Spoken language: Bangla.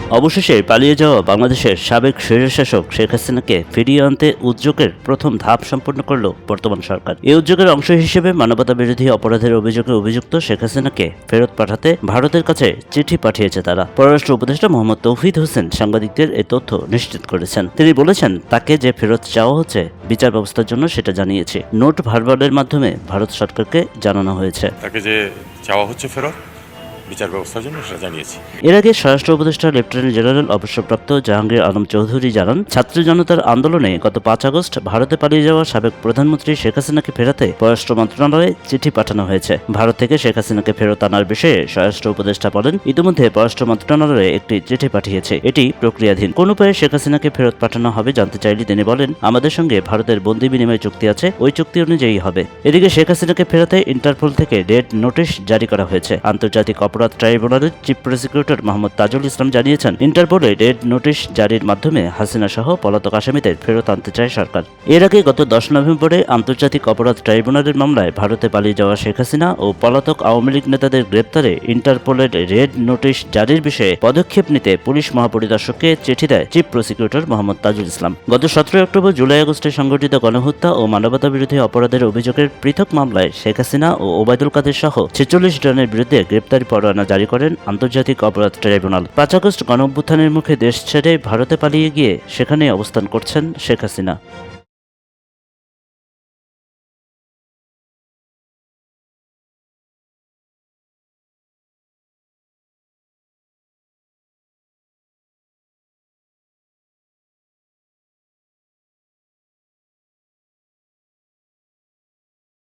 অবশেষে পালিয়ে যাওয়া বাংলাদেশের সাবেক স্বৈরশাসক শেখ হাসিনাকে ফিরিয়ে আনতে উদ্যোগের প্রথম ধাপ সম্পন্ন করল বর্তমান সরকার। এই উদ্যোগের অংশ হিসেবে মানবতা বিরোধী অপরাধের অভিযোগে অভিযুক্ত শেখ হাসিনাকে ফেরত পাঠাতে ভারতের কাছে চিঠি পাঠিয়েছে তারা। পররাষ্ট্র উপদেষ্টা মোহাম্মদ তৌহিদ হোসেন সাংবাদিকদের এই তথ্য নিশ্চিত করেছেন। তিনি বলেছেন, তাকে যে ফেরত চাওয়া হচ্ছে বিচার ব্যবস্থার জন্য সেটা জানিয়েছে। নোট ভার্বালের মাধ্যমে ভারত সরকারকে জানানো হয়েছে। তাকে যে চাওয়া হচ্ছে ফেরত বিচার ব্যবস্থার জন্য সেটা জানিয়েছি। এর আগে স্বরাষ্ট্র উপদেষ্টা লেফটেন্যান্ট জেনারেল অবসরপ্রাপ্ত জাহাঙ্গীর আলম চৌধুরী জানান, ছাত্র জনতার আন্দোলনে গত ৫ আগস্ট ভারতে পালিয়ে যাওয়া সাবেক প্রধানমন্ত্রী শেখ হাসিনাকে ফেরাতে পররাষ্ট্র মন্ত্রণালয়ে চিঠি পাঠানো হয়েছে। ভারত থেকে শেখ হাসিনাকে ফেরত আনার বিষয়ে স্বরাষ্ট্র উপদেষ্টা বলেন, ইতিমধ্যে পররাষ্ট্র মন্ত্রণালয়ে একটি চিঠি পাঠিয়েছে, এটি প্রক্রিয়াধীন। কোন উপায়ে শেখ হাসিনাকে ফেরত পাঠানো হবে জানতে চাইলে তিনি বলেন, আমাদের সঙ্গে ভারতের বন্দি বিনিময় চুক্তি আছে, ওই চুক্তি অনুযায়ী হবে। এদিকে শেখ হাসিনাকে ফেরাতে ইন্টারপোল থেকে রেড নোটিশ জারি করা হয়েছে। আন্তর্জাতিক অপরাধ ট্রাইব্যুনালের চিফ প্রসিকিউটর মোহাম্মদ তাজুল ইসলাম জানিয়েছেন, ইন্টারপোলে রেড নোটিশ জারির মাধ্যমে হাসিনা সহ পলাতক আসামিদের ফেরত আনতে চায় সরকার। এর আগে গত 10 নভেম্বরে আন্তর্জাতিক অপরাধ ট্রাইব্যুনালের মামলায় ভারতে পালিয়ে যাওয়া শেখ হাসিনা ও পলাতক আওয়ামী লীগ নেতাদের গ্রেপ্তারে ইন্টারপোলের রেড নোটিশ জারির বিষয়ে পদক্ষেপ নিতে পুলিশ মহাপরিদর্শককে চিঠি দেয় চিফ প্রসিকিউটর মোহাম্মদ তাজুল ইসলাম। গত 17 অক্টোবর জুলাই আগস্টে সংঘটিত গণহত্যা ও মানবতা বিরোধী অপরাধের অভিযোগের পৃথক মামলায় শেখ হাসিনা ও ওবায়দুল কাদের সহ 46 জনের বিরুদ্ধে গ্রেপ্তারি পরোয়ানা জারি করেন আন্তর্জাতিক অপরাধ ট্রাইব্যুনাল। 5 আগস্ট গণঅভ্যুত্থানের মুখে দেশ ছেড়ে ভারতে পালিয়ে গিয়ে সেখানে অবস্থান করছেন শেখ হাসিনা।